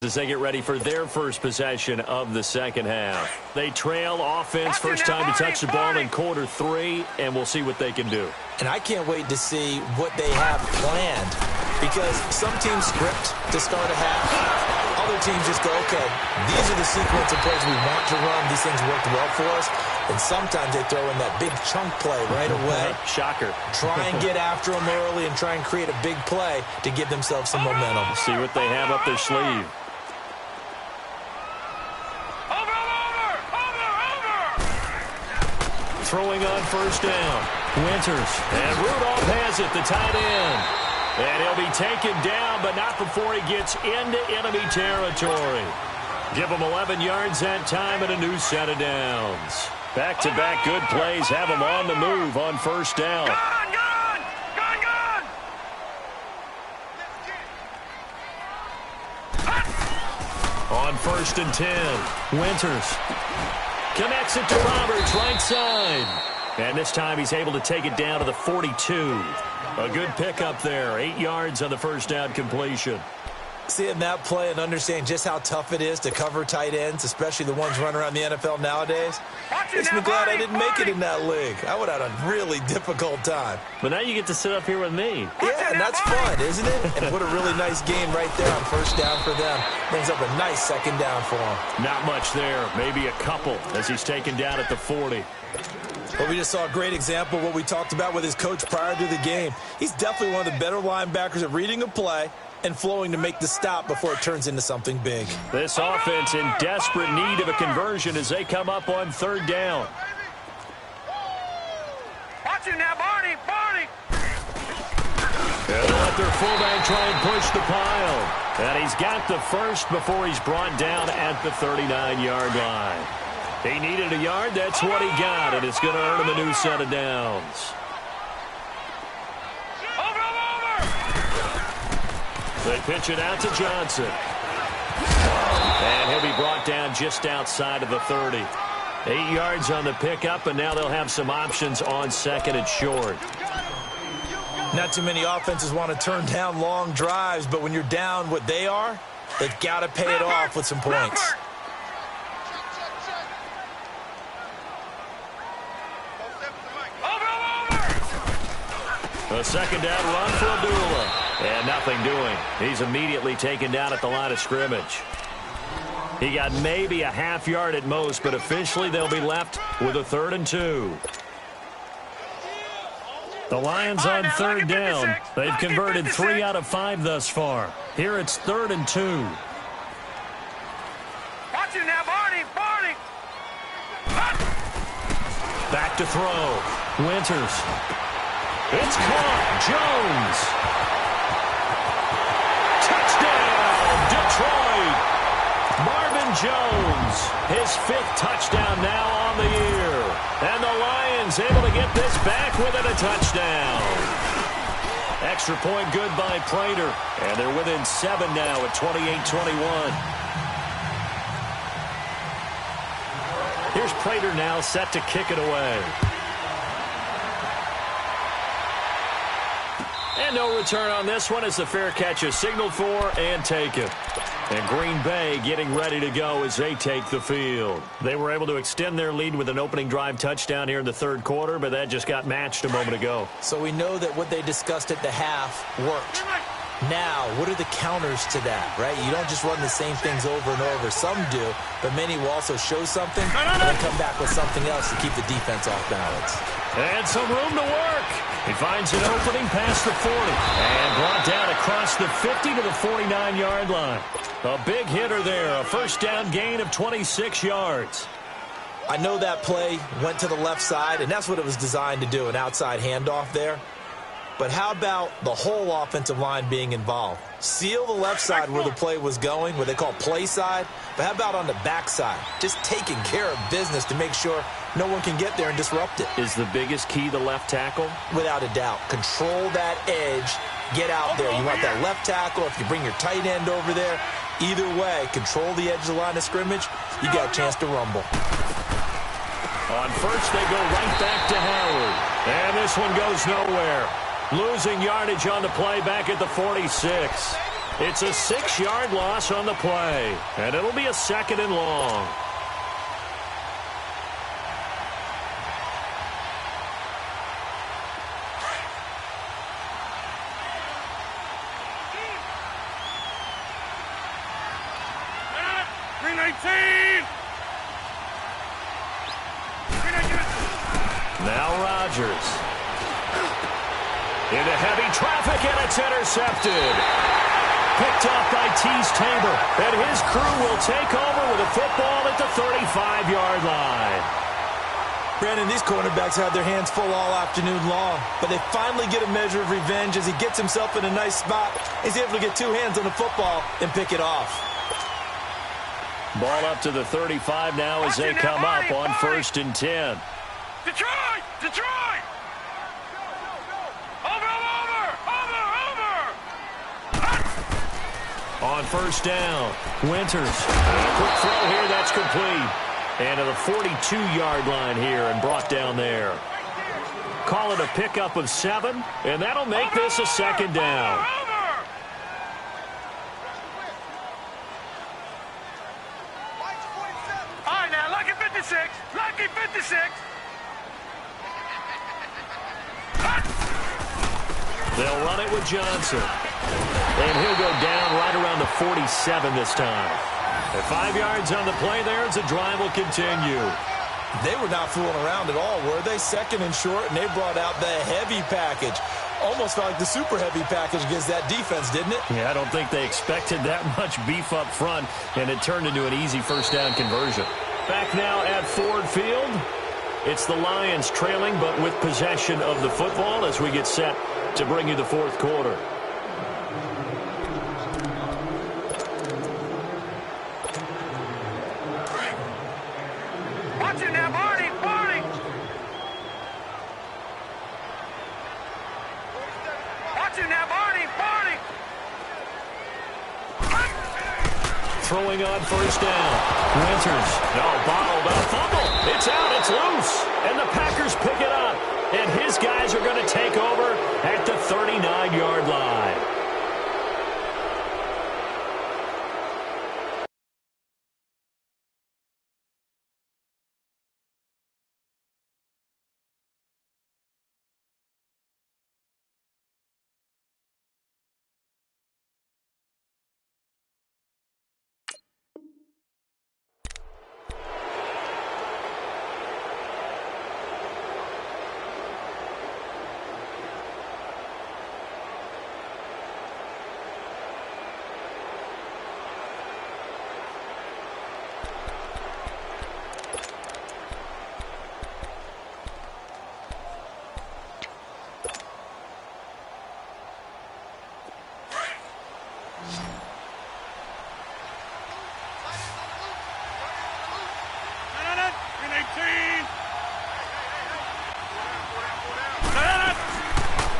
as they get ready for their first possession of the second half. They trail offense, first time to touch the ball in quarter 3, and we'll see what they can do. And I can't wait to see what they have planned, because some teams script to start a half. Other teams just go, okay, these are the sequence of plays we want to run. These things worked well for us. And sometimes they throw in that big chunk play right away. Shocker. Try and get after them early and try and create a big play to give themselves some momentum. See what they have up their sleeve. Throwing on first down. Winters. And Rudolph has it, the tight end. And he'll be taken down, but not before he gets into enemy territory. Give him 11 yards that time and a new set of downs. Back-to-back good plays have him on the move on first down. On first and 10, Winters connects it to Roberts, right side. And this time he's able to take it down to the 42. A good pickup there, 8 yards on the first down completion. Seeing that play and understanding just how tough it is to cover tight ends, especially the ones running around the NFL nowadays, makes me glad I didn't make it in that league. I would have had a really difficult time. But now you get to sit up here with me. Yeah, and that's fun, isn't it? And what a really nice game right there on first down for them. Brings up a nice second down for them. Not much there, maybe a couple as he's taken down at the 40. Well, we just saw a great example of what we talked about with his coach prior to the game. He's definitely one of the better linebackers at reading a play and flowing to make the stop before it turns into something big. This offense in desperate need of a conversion as they come up on third down. Watch it now, Barney, Barney. And they'll let their fullback try and push the pile. And he's got the first before he's brought down at the 39-yard line. He needed a yard, that's what he got, and it's going to earn him a new set of downs. They pitch it out to Johnson. And he'll be brought down just outside of the 30. 8 yards on the pickup, and now they'll have some options on second and short. Not too many offenses want to turn down long drives, but when you're down what they are, they've got to pay it off with some points. A second down run for Abdullah. And nothing doing. He's immediately taken down at the line of scrimmage. He got maybe a half yard at most, but officially they'll be left with a 3rd and 2. The Lions on third down. They've converted 3 out of 5 thus far. Here it's 3rd and 2. Watch it now, Barney, Barney. Back to throw. Winters. It's caught. Jones. Touchdown, Detroit. Marvin Jones, his 5th touchdown now on the year. And the Lions able to get this back within a touchdown. Extra point good by Prater. And they're within 7 now at 28-21. Here's Prater now set to kick it away. And no return on this one as the fair catch is signaled for and taken. And Green Bay getting ready to go as they take the field. They were able to extend their lead with an opening drive touchdown here in the 3rd quarter, but that just got matched a moment ago. So we know that what they discussed at the half worked. Now, what are the counters to that, right? You don't just run the same things over and over. Some do, but many will also show something and then come back with something else to keep the defense off balance. And some room to work. He finds an opening past the 40 and brought down across the 50 to the 49-yard line. A big hitter there, a first down gain of 26 yards. I know that play went to the left side, and that's what it was designed to do, an outside handoff there. But how about the whole offensive line being involved? Seal the left side where the play was going, what they call play side. But how about on the back side? Just taking care of business to make sure no one can get there and disrupt it. Is the biggest key the left tackle? Without a doubt. Control that edge. Get out there. You want that left tackle. If you bring your tight end over there, either way, control the edge of the line of scrimmage. You got a chance to rumble. On first, they go right back to Howard. And this one goes nowhere. Losing yardage on the play back at the 46. It's a 6-yard loss on the play, and it'll be a 2nd and long. Now Rodgers. Into heavy traffic, and it's intercepted. Picked off by Tease Tabor, and his crew will take over with a football at the 35-yard line. Brandon, these cornerbacks had their hands full all afternoon long, but they finally get a measure of revenge as he gets himself in a nice spot. He's able to get 2 hands on the football and pick it off. Ball up to the 35 now as they come up on 1st and 10. Detroit! Detroit! Over! On 1st down, Winters. A quick throw here, that's complete. And to the 42-yard line here and brought down there. Call it a pickup of 7, and that'll make this a 2nd down. All right, now, lucky 56. Lucky 56. They'll run it with Johnson. And he'll go down right around the 47 this time. At 5 yards on the play there as the drive will continue. They were not fooling around at all, were they? 2nd and short, and they brought out the heavy package. Almost felt like the super heavy package against that defense, didn't it? Yeah, I don't think they expected that much beef up front, and it turned into an easy 1st down conversion. Back now at Ford Field. It's the Lions trailing, but with possession of the football as we get set to bring you the 4th quarter. Watch it now, Barney! Barney! Watch it now, Barney! Barney! Throwing on 1st down. Winters. No, bottled up. Fumble. It's out. It's loose. And the Packers pick it up. And his guys are going to take over at the 39-yard line.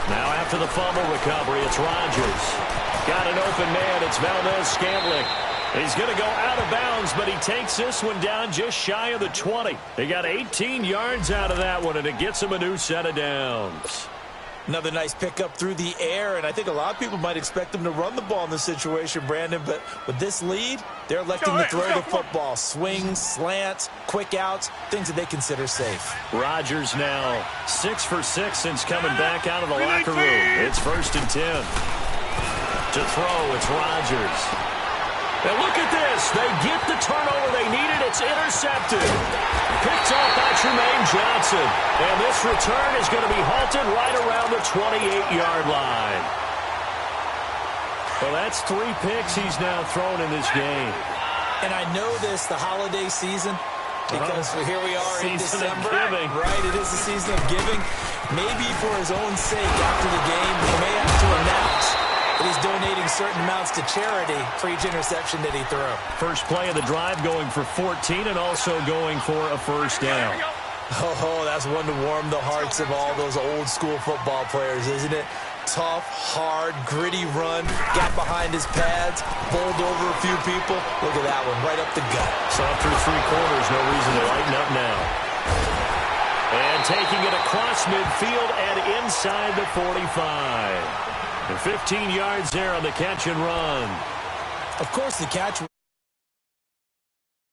Now after the fumble recovery, it's Rodgers. Got an open man. It's Valdez-Scantling. He's going to go out of bounds, but he takes this one down just shy of the 20. They got 18 yards out of that one, and it gets him a new set of downs. Another nice pickup through the air, and I think a lot of people might expect them to run the ball in this situation, Brandon, but with this lead, they're electing to throw the football. Swings, slants, quick outs, things that they consider safe. Rodgers now 6 for 6 since coming back out of the locker room. It's 1st and 10. To throw, it's Rodgers. And look at this. They get the turnover they needed. It's intercepted. Picked off by Tremaine Johnson. And this return is going to be halted right around the 28-yard line. Well, that's 3 picks he's now thrown in this game. And I know this, the holiday season, because here we are in December. Right, it is the season of giving. Maybe for his own sake after the game, he may have to announce that he's donating certain amounts to charity for each interception that he threw. First play of the drive going for 14 and also going for a 1st down. Oh, that's one to warm the hearts of all those old school football players, isn't it? Tough, hard, gritty run, got behind his pads, bowled over a few people. Look at that one, right up the gut. So through 3 quarters, no reason to lighten up now. And taking it across midfield and inside the 45. And 15 yards there on the catch and run. Of course, the catch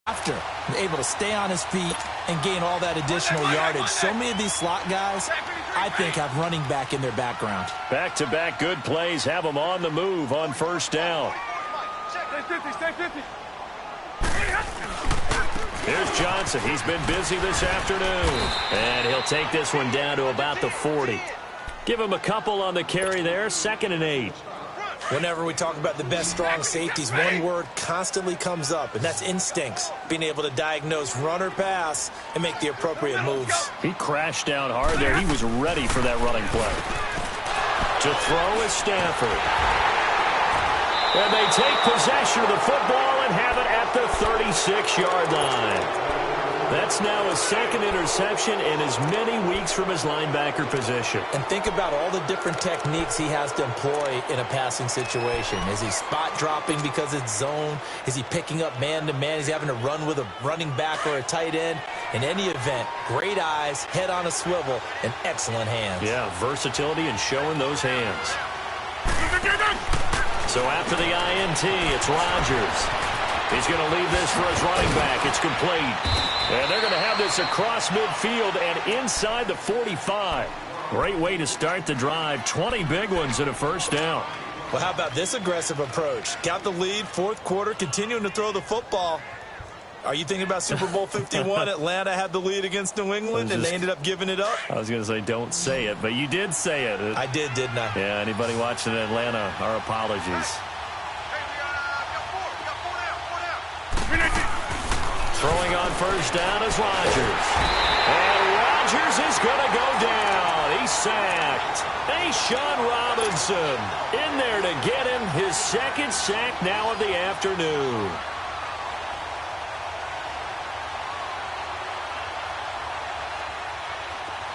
after able to stay on his feet and gain all that additional yardage. So many of these slot guys, I think, have running back in their background. Back-to-back good plays have them on the move on first down. Stay 50. Here's Johnson. He's been busy this afternoon. And he'll take this one down to about the 40. Give him a couple on the carry there. 2nd and 8. Whenever we talk about the best strong safeties, one word constantly comes up, and that's instincts. Being able to diagnose run or pass and make the appropriate moves. He crashed down hard there. He was ready for that running play. To throw is Stafford. And they take possession of the football and have it at the 36-yard line. That's now his 2nd interception in as many weeks from his linebacker position. And think about all the different techniques he has to employ in a passing situation. Is he spot dropping because it's zone? Is he picking up man-to-man? Is he having to run with a running back or a tight end? In any event, great eyes, head on a swivel, and excellent hands. Yeah, versatility and showing those hands. So after the INT, it's Rodgers. He's going to leave this for his running back. It's complete. And they're going to have this across midfield and inside the 45. Great way to start the drive. 20 big ones and a first down. Well, how about this aggressive approach? Got the lead, 4th quarter, continuing to throw the football. Are you thinking about Super Bowl 51? Atlanta had the lead against New England, and they ended up giving it up? I was going to say don't say it, but you did say it. I did, didn't I? Yeah, anybody watching Atlanta, our apologies. Throwing on first down is Rodgers. And Rodgers is going to go down. He's sacked. Sean Robinson in there to get him his 2nd sack now of the afternoon.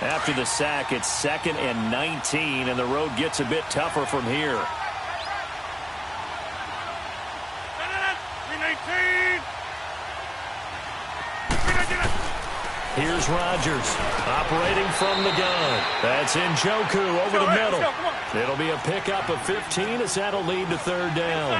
After the sack, it's 2nd and 19, and the road gets a bit tougher from here. Here's Rodgers operating from the gun. That's Njoku over the middle. It'll be a pickup of 15 as that'll lead to 3rd down.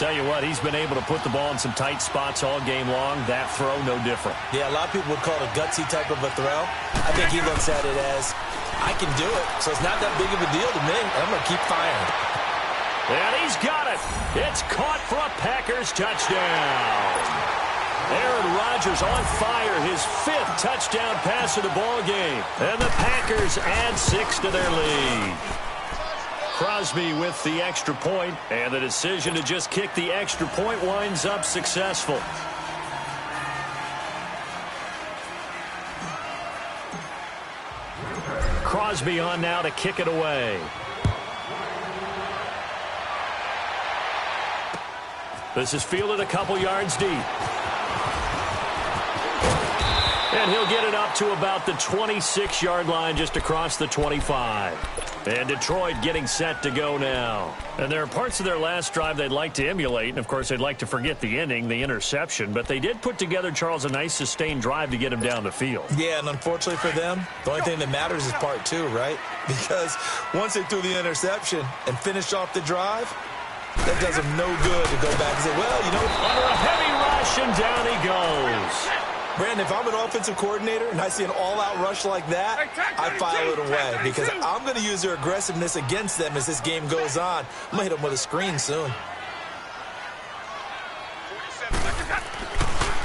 Tell you what, he's been able to put the ball in some tight spots all game long. That throw, no different. Yeah, a lot of people would call it a gutsy type of a throw. I think he looks at it as, I can do it, so it's not that big of a deal to me. I'm going to keep firing. And he's got it. It's caught for a Packers touchdown. Aaron Rodgers on fire, his 5th touchdown pass of the ball game. And the Packers add 6 to their lead. Crosby with the extra point, and the decision to just kick the extra point winds up successful. Crosby on now to kick it away. This is fielded a couple yards deep. And he'll get it up to about the 26-yard line just across the 25. And Detroit getting set to go now. And there are parts of their last drive they'd like to emulate. And, of course, they'd like to forget the ending, the interception. But they did put together, Charles, a nice sustained drive to get him down the field. Yeah, and unfortunately for them, the only thing that matters is part 2, right? Because once they threw the interception and finished off the drive, that does them no good to go back and say, well, you know. Under a heavy rush, and down he goes. Brandon, if I'm an offensive coordinator and I see an all-out rush like that, I file it away because I'm going to use their aggressiveness against them as this game goes on. I'm going to hit them with a screen soon.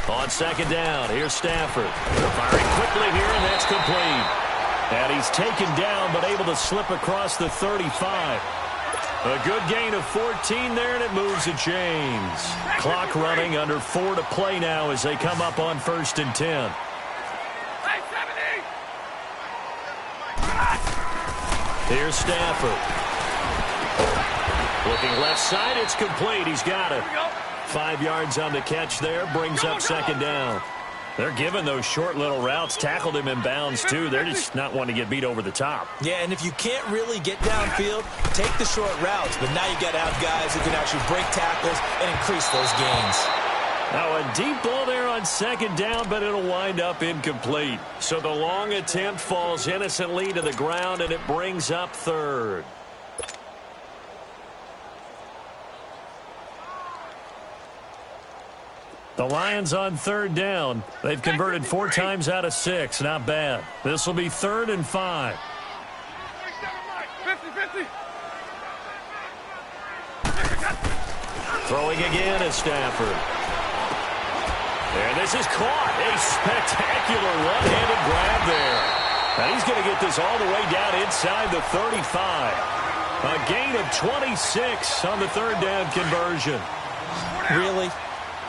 On 2nd down, here's Stafford. Firing quickly here, and that's complete. And he's taken down but able to slip across the 35. A good gain of 14 there, and it moves the chains. Clock running, under 4 to play now as they come up on 1st and 10. Here's Stafford. Looking left side, it's complete. He's got it. 5 yards on the catch there, brings up 2nd down. They're giving those short little routes. Tackled him in bounds, too. They're just not wanting to get beat over the top. Yeah, and if you can't really get downfield, take the short routes. But now you got to have guys who can actually break tackles and increase those gains. Now a deep ball there on 2nd down, but it'll wind up incomplete. So the long attempt falls innocently to the ground, and it brings up 3rd. The Lions on third down. They've converted 4 times out of 6. Not bad. This will be 3rd and 5. 50-50. Throwing again is Stafford. And this is caught. A spectacular one-handed grab there. And he's going to get this all the way down inside the 35. A gain of 26 on the 3rd down conversion. Really?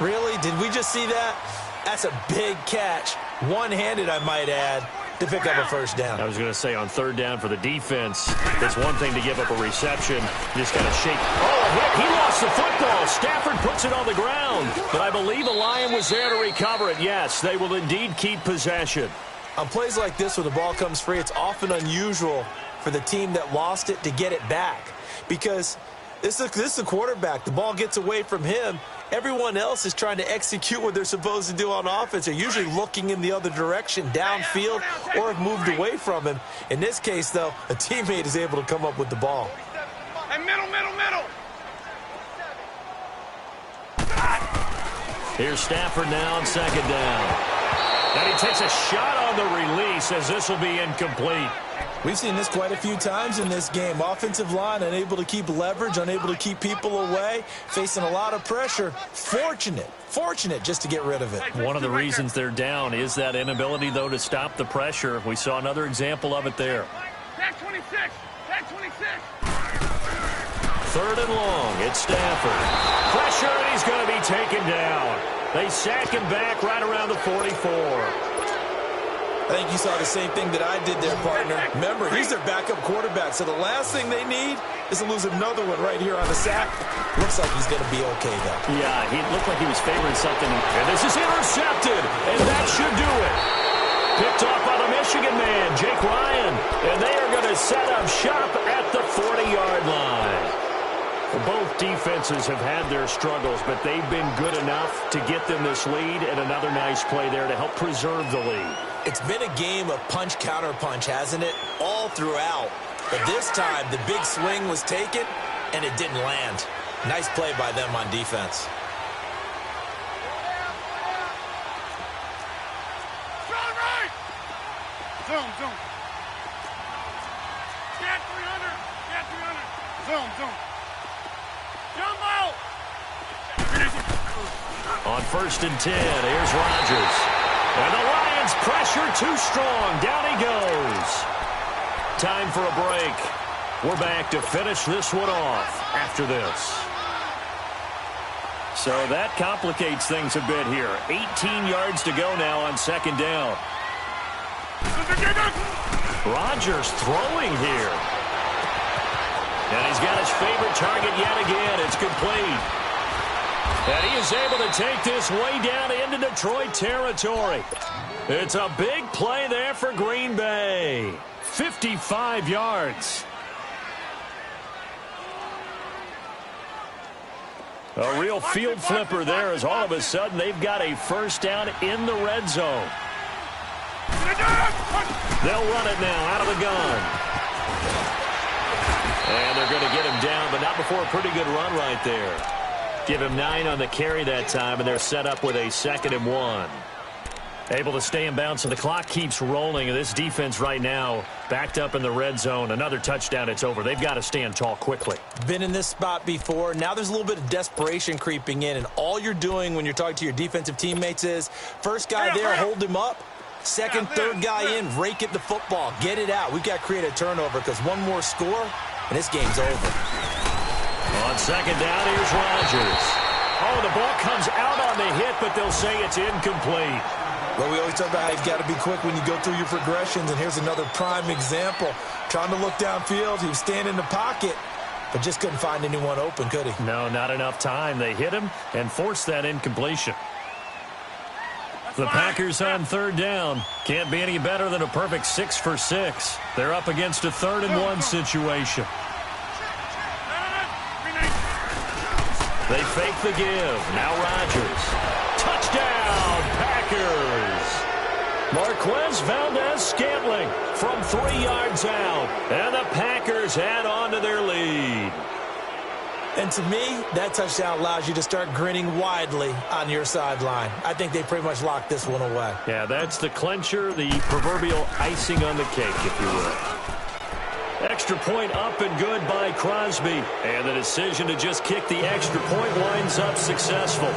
Really? Did we just see that? That's a big catch. One-handed, I might add, to pick up a 1st down. I was going to say on 3rd down for the defense, it's one thing to give up a reception. You just got to shake. Oh, he lost the football. Stafford puts it on the ground. But I believe the Lion was there to recover it. Yes, they will indeed keep possession. On plays like this where the ball comes free, it's often unusual for the team that lost it to get it back. Because this is the quarterback. The ball gets away from him. Everyone else is trying to execute what they're supposed to do on offense. They're usually looking in the other direction, downfield, or have moved away from him. In this case, though, a teammate is able to come up with the ball. And middle. Here's Stafford now on 2nd down. And he takes a shot on the release as this will be incomplete. We've seen this quite a few times in this game. Offensive line unable to keep leverage, unable to keep people away, facing a lot of pressure. Fortunate just to get rid of it. One of the reasons they're down is that inability, though, to stop the pressure. We saw another example of it there. Tag 26. Tag 26. 3rd and long. It's Stafford. Pressure, and he's going to be taken down. They sack him back right around the 44. I think you saw the same thing that I did there, partner. Remember, he's their backup quarterback, so the last thing they need is to lose another one right here on the sack. Looks like he's going to be okay, though. Yeah, he looked like he was favoring something. And this is intercepted, and that should do it. Picked off by the Michigan man, Jake Ryan. And they are going to set up shop at the 40-yard line. Both defenses have had their struggles, but they've been good enough to get them this lead, and another nice play there to help preserve the lead. It's been a game of punch-counter-punch, hasn't it? All throughout. But this time, the big swing was taken, and it didn't land. Nice play by them on defense. Zoom. Get 300. Zoom. Jumbo! On 1st and 10, here's Rodgers. And the Lions pressure too strong. Down he goes. Time for a break. We're back to finish this one off after this. So that complicates things a bit here. 18 yards to go now on 2nd down. Rodgers throwing here. And he's got his favorite target yet again. It's complete. And he is able to take this way down into Detroit territory. It's a big play there for Green Bay. 55 yards. A real field flipper there as all of a sudden they've got a 1st down in the red zone. They'll run it now out of the gun. And they're going to get him down, but not before a pretty good run right there. Give him 9 on the carry that time, and they're set up with a 2nd and 1. Able to stay in bounds, so the clock keeps rolling. And this defense right now backed up in the red zone. Another touchdown, it's over. They've got to stand tall quickly. Been in this spot before. Now there's a little bit of desperation creeping in, and all you're doing when you're talking to your defensive teammates is first guy there, hold him up. Second, third guy in, rake it the football. Get it out. We've got to create a turnover because one more score, and this game's over. On 2nd down, here's Rodgers. Oh, the ball comes out on the hit, but they'll say it's incomplete. Well, we always talk about how you've got to be quick when you go through your progressions, and here's another prime example. Trying to look downfield, he was standing in the pocket, but just couldn't find anyone open, could he? No, not enough time. They hit him and forced that incompletion. The Packers on 3rd down. Can't be any better than a perfect 6 for 6. They're up against a 3rd and 1 situation. They fake the give. Now Rodgers. Touchdown, Packers. Marquez Valdez-Scantling from 3 yards out. And the Packers add on to their lead. And to me, that touchdown allows you to start grinning widely on your sideline. I think they pretty much locked this one away. Yeah, that's the clincher, the proverbial icing on the cake, if you will. Extra point up and good by Crosby. And the decision to just kick the extra point winds up successful.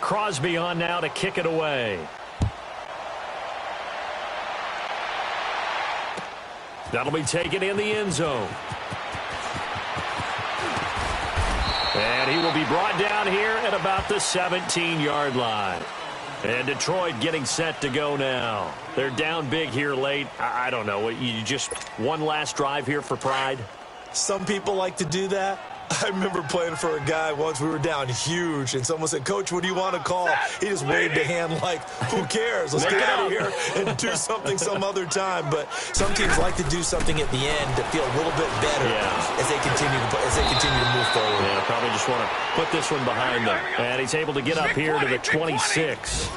Crosby on now to kick it away. That'll be taken in the end zone. And he will be brought down here at about the 17-yard line. And Detroit getting set to go now. They're down big here late. I don't know. You just one last drive here for pride? Some people like to do that. I remember playing for a guy once. We were down huge, and someone said, "Coach, what do you want to call?" He just waved a hand like, "Who cares? Let's get out of here and do something some other time." But some teams like to do something at the end to feel a little bit better as they continue to move forward. Yeah, probably just want to put this one behind them. And he's able to get up here to the 26.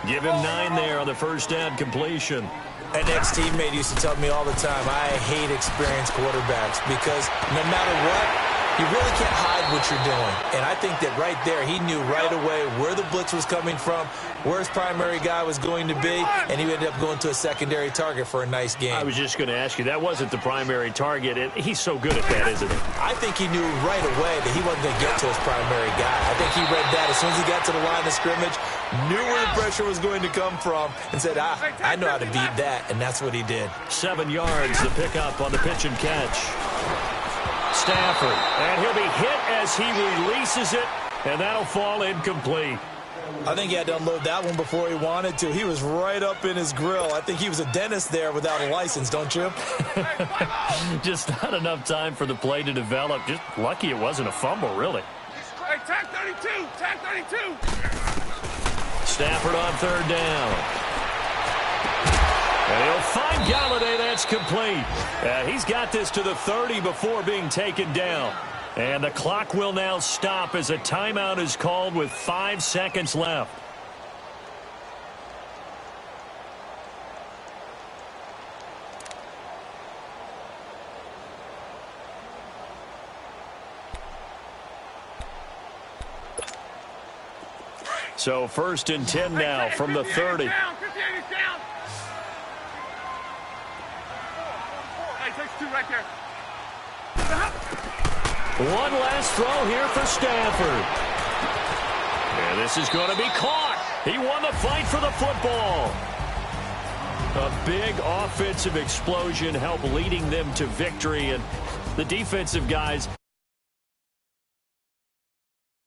Give him 9 there on the first down completion. An ex-teammate used to tell me all the time, I hate experienced quarterbacks because no matter what, you really can't hide what you're doing. And I think that right there, he knew right away where the blitz was coming from, where his primary guy was going to be, and he ended up going to a secondary target for a nice game. I was just going to ask you, that wasn't the primary target. He's so good at that, isn't he? I think he knew right away that he wasn't going to get to his primary guy. I think he read that as soon as he got to the line of scrimmage, knew where the pressure was going to come from, and said, I know how to beat that, and that's what he did. 7 yards, the pickup on the pitch and catch. Stafford, and he'll be hit as he releases it, and that'll fall incomplete. I think he had to unload that one before he wanted to. He was right up in his grill. I think he was a dentist there without a license, don't you? Just not enough time for the play to develop. Just lucky it wasn't a fumble, really. Hey, tag 32, tag 32. Stafford on third down. And he'll find Galladay. That's complete. He's got this to the 30 before being taken down. And the clock will now stop as a timeout is called with 5 seconds left. So 1st and 10 now from the 30. Down, 58 is down. Hey, takes 2 right there. One last throw here for Stafford. And this is going to be caught. He won the fight for the football. A big offensive explosion helped leading them to victory, and the defensive guys